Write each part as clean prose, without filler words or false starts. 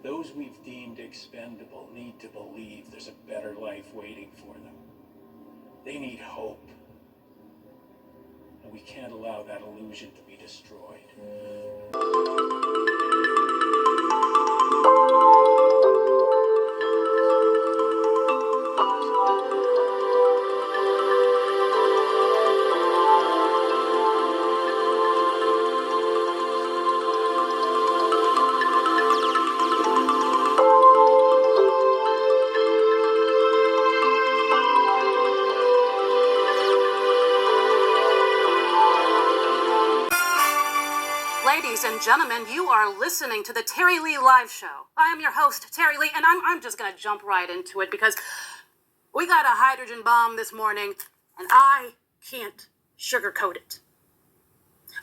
Those we've deemed expendable need to believe there's a better life waiting for them. They need hope. And we can't allow that illusion to be destroyed. Ladies and gentlemen, you are listening to the Terry Lee Live Show. I am your host, Terry Lee, and I'm just going to jump right into it because we got a hydrogen bomb this morning, and I can't sugarcoat it.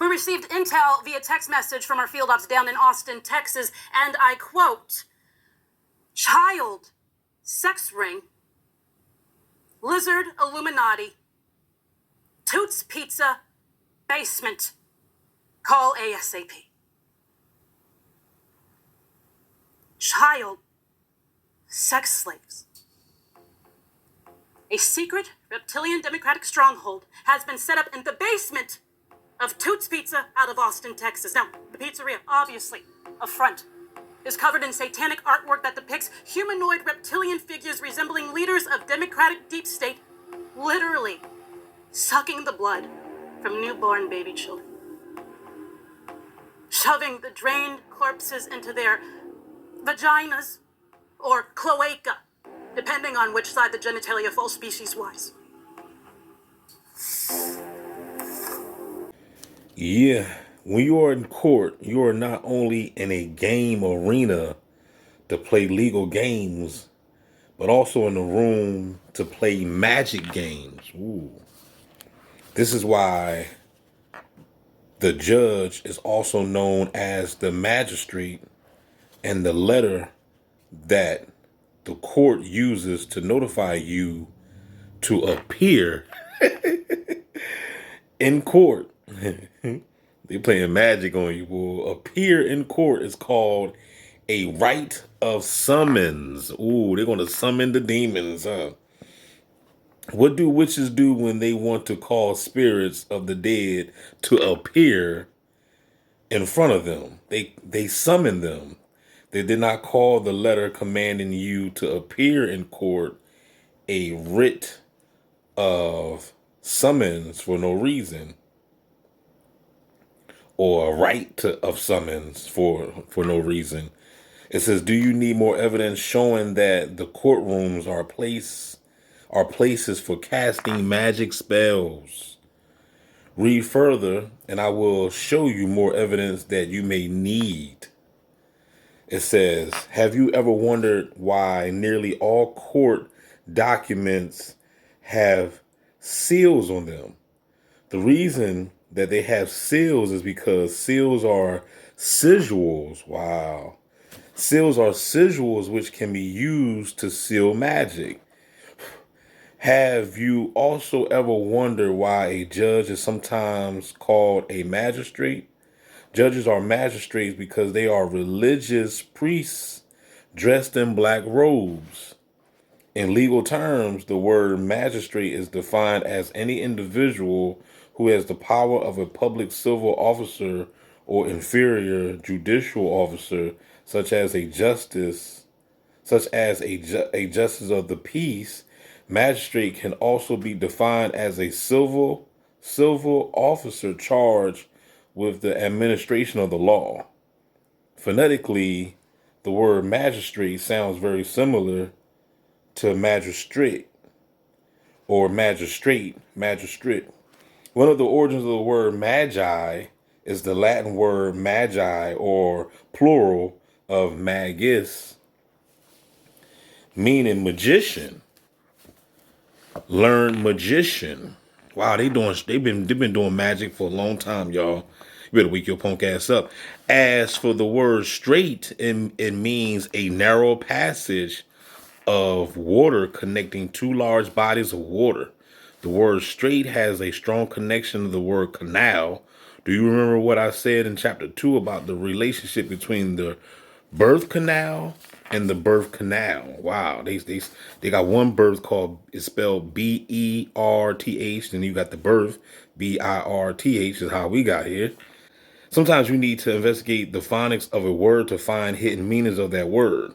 We received intel via text message from our field ops down in Austin, Texas, and I quote, "Child sex ring, lizard Illuminati, Toots Pizza, basement. Call ASAP." Child sex slaves. A secret reptilian democratic stronghold has been set up in the basement of Toots Pizza out of Austin, Texas. Now, the pizzeria, obviously, a front, is covered in satanic artwork that depicts humanoid reptilian figures resembling leaders of democratic deep state, literally sucking the blood from newborn baby children, shoving the drained corpses into their vaginas or cloaca, depending on which side the genitalia fall species-wise. Yeah, when you are in court, you are not only in a game arena to play legal games, but also in the room to play magic games. Ooh. This is why the judge is also known as the magistrate, and the letter that the court uses to notify you to appear in court. They playing magic on you. Will appear in court is called a right of summons. Ooh, they're going to summon the demons, huh? What do witches do when they want to call spirits of the dead to appear in front of them? They summon them. They did not call the letter commanding you to appear in court a writ of summons for no reason, or a right of summons for no reason. It says, do you need more evidence showing that the courtrooms are places for casting magic spells? Read further, and I will show you more evidence that you may need. It says, have you ever wondered why nearly all court documents have seals on them? The reason that they have seals is because seals are sigils. Wow. Seals are sigils which can be used to seal magic. Have you also ever wondered why a judge is sometimes called a magistrate? Judges are magistrates because they are religious priests dressed in black robes. In legal terms, the word magistrate is defined as any individual who has the power of a public civil officer or inferior judicial officer, such as a justice of the peace. Magistrate can also be defined as a civil officer charged with the administration of the law. Phonetically, the word magistrate sounds very similar to magistrate or magistrate. One of the origins of the word magi is the Latin word magi, or plural of magis, meaning magician. Learned magician. Wow, they've been doing magic for a long time, y'all. You better wake your punk ass up. As for the word straight, it means a narrow passage of water connecting two large bodies of water. The word straight has a strong connection to the word canal. Do you remember what I said in chapter 2 about the relationship between the birth canal and the birth canal. Wow, they got one birth called, it's spelled Berth, and you got the birth Birth is how we got here. Sometimes you need to investigate the phonics of a word to find hidden meanings of that word.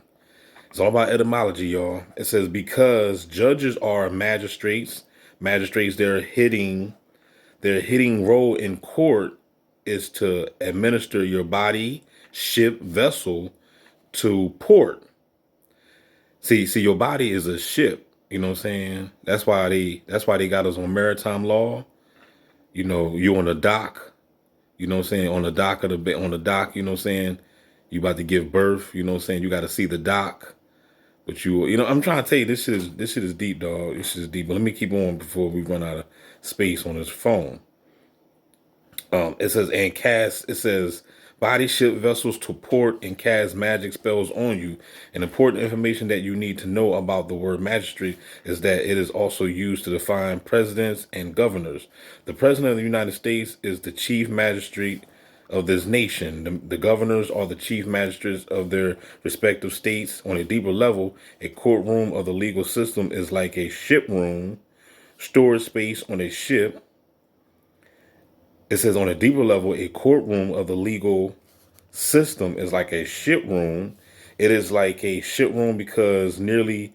It's all about etymology, y'all. It says because judges are magistrates. Magistrates, their hitting role in court is to administer your body, ship, vessel to port. See, your body is a ship. You know what I'm saying? That's why they got us on maritime law. You know, you on the dock. You know what I'm saying? On the dock on the dock. You know what I'm saying? You about to give birth. You know what I'm saying? You got to see the dock. But you know, I'm trying to tell you, this shit is deep, dog. This shit is deep. But let me keep on before we run out of space on this phone. It says, and cast, it says, body ship vessels to port and cast magic spells on you. And important information that you need to know about the word magistrate is that it is also used to define presidents and governors. The president of the United States is the chief magistrate of this nation. The governors are the chief magistrates of their respective states. On a deeper level, a courtroom of the legal system is like a ship room, storage space on a ship. It says on a deeper level, a courtroom of the legal system is like a ship room. It is like a ship room because nearly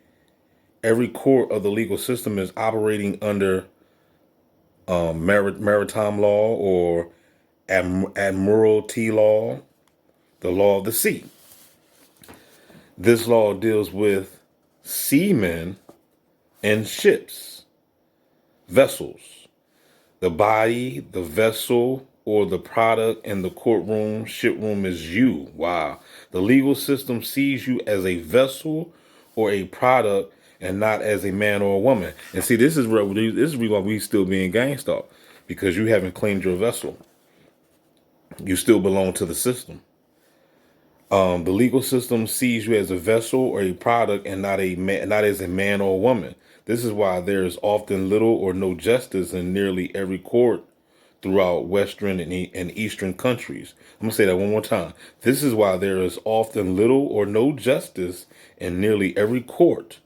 every court of the legal system is operating under maritime law or admiralty law, the law of the sea. This law deals with seamen and ships, vessels. The body, the vessel, or the product in the courtroom, ship room is you. Wow. The legal system sees you as a vessel or a product and not as a man or a woman. And see, this is why we still being gangsta, because you haven't claimed your vessel. You still belong to the system. The legal system sees you as a vessel or a product and not as a man or a woman. This is why there is often little or no justice in nearly every court throughout Western and Eastern countries. I'm going to say that one more time. This is why there is often little or no justice in nearly every court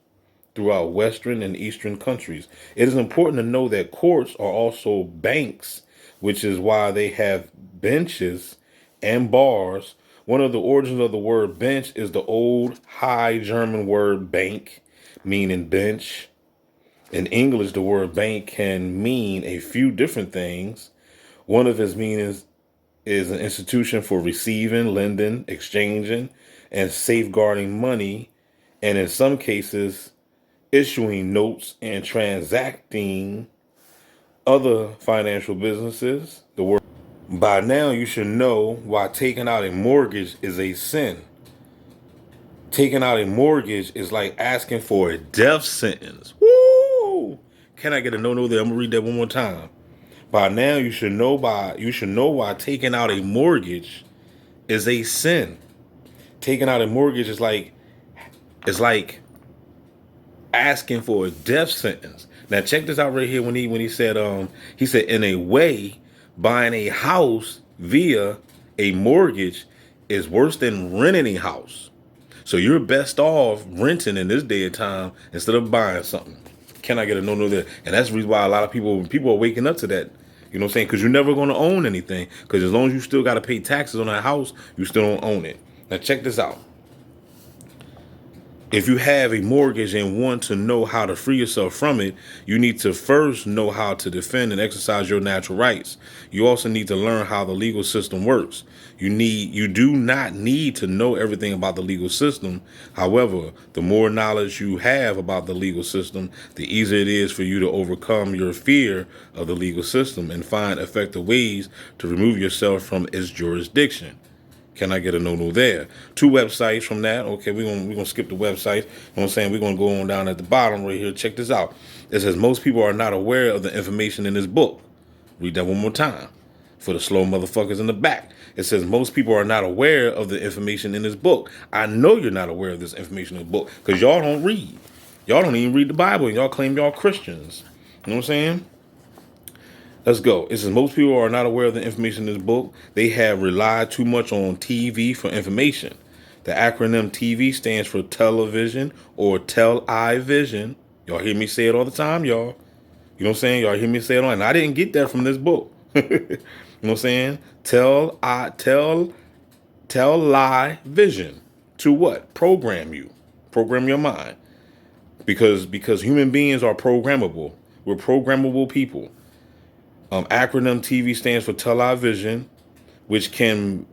throughout Western and Eastern countries. It is important to know that courts are also banks, which is why they have benches and bars. One of the origins of the word bench is the old High German word bank, meaning bench. In English, the word bank can mean a few different things. One of its meanings is an institution for receiving, lending, exchanging, and safeguarding money, and in some cases, issuing notes and transacting other financial businesses. The word. By now, you should know why taking out a mortgage is a sin. Taking out a mortgage is like asking for a death sentence. Woo! Can I get a no there? I'm gonna read that one more time. By now, you should know why taking out a mortgage is a sin. Taking out a mortgage is like asking for a death sentence. Now check this out right here when he said in a way, buying a house via a mortgage is worse than renting a house. So you're best off renting in this day and time instead of buying something. Can I get a no there? And that's the reason why a lot of people are waking up to that. You know what I'm saying? Because you're never going to own anything. Because as long as you still got to pay taxes on that house, you still don't own it. Now check this out. If you have a mortgage and want to know how to free yourself from it, you need to first know how to defend and exercise your natural rights. You also need to learn how the legal system works. You do not need to know everything about the legal system. However, the more knowledge you have about the legal system, the easier it is for you to overcome your fear of the legal system and find effective ways to remove yourself from its jurisdiction. Can I get a no there? 2 websites from that. Okay, we're gonna skip the websites. You know what I'm saying? We're gonna go on down at the bottom right here. Check this out. It says most people are not aware of the information in this book. Read that one more time for the slow motherfuckers in the back. It says most people are not aware of the information in this book. I know you're not aware of this information in the book because y'all don't read. Y'all don't even read the Bible and y'all claim y'all Christians. You know what I'm saying? Let's go. It says most people are not aware of the information in this book. They have relied too much on TV for information. The acronym TV stands for television or tell-I-vision. Y'all hear me say it all the time, y'all. You know what I'm saying? Y'all hear me say it on. And I didn't get that from this book. You know what I'm saying? Tell-lie vision. To what? Program you. Program your mind. Because human beings are programmable. We're programmable people. Acronym TV stands for tell-I-vision, which can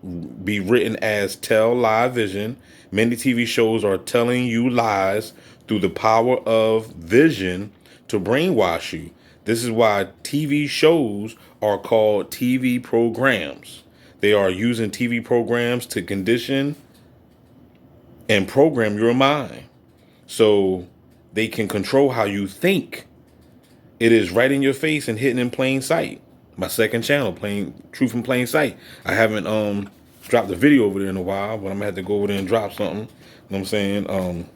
be written as tell-lie-vision. Many TV shows are telling you lies through the power of vision to brainwash you. This is why TV shows are called TV programs. They are using TV programs to condition and program your mind so they can control how you think. It is right in your face and hidden in plain sight. My second channel, Truth in Plain Sight. I haven't dropped a video over there in a while, but I'm gonna have to go over there and drop something. You know what I'm saying?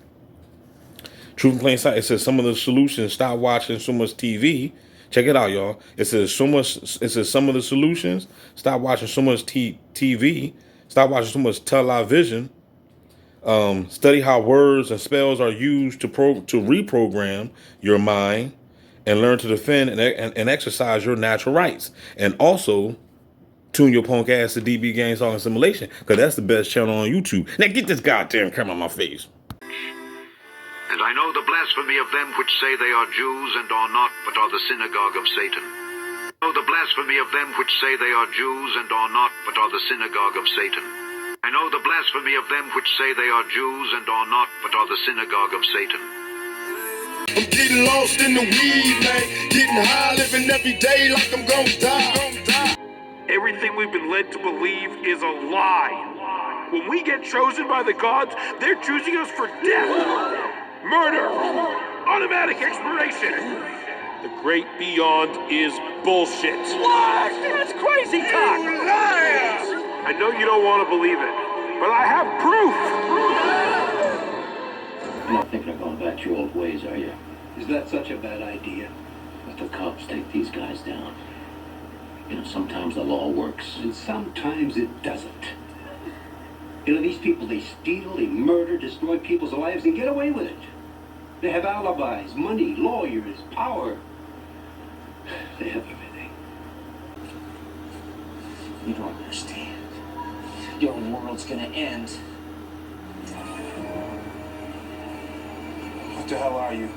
Truth in Plain Sight. It says some of the solutions. Stop watching so much TV. Check it out, y'all. It says some of the solutions. Stop watching so much TV. Stop watching so much television. Study how words and spells are used to reprogram your mind, and learn to defend and exercise your natural rights. And also tune your punk ass to DB Gang Song and Simulation, because that's the best channel on YouTube. Now get this goddamn camera on my face. And I know the blasphemy of them which say they are Jews and are not, but are the synagogue of Satan. I know the blasphemy of them which say they are Jews and are not, but are the synagogue of Satan. I know the blasphemy of them which say they are Jews and are not, but are the synagogue of Satan. I'm getting lost in the weed, man. Getting high, living every day like I'm gonna die. Everything we've been led to believe is a lie. When we get chosen by the gods, they're choosing us for death, murder, automatic expiration. The great beyond is bullshit. What? That's crazy talk. You liar! I know you don't want to believe it, but I have proof. You're not thinking of going back to your old ways, are you? Is that such a bad idea? Let the cops take these guys down. You know, sometimes the law works. And sometimes it doesn't. You know, these people, they steal, they murder, destroy people's lives, and get away with it. They have alibis, money, lawyers, power. They have everything. You don't understand. Your world's gonna end. What the hell are you?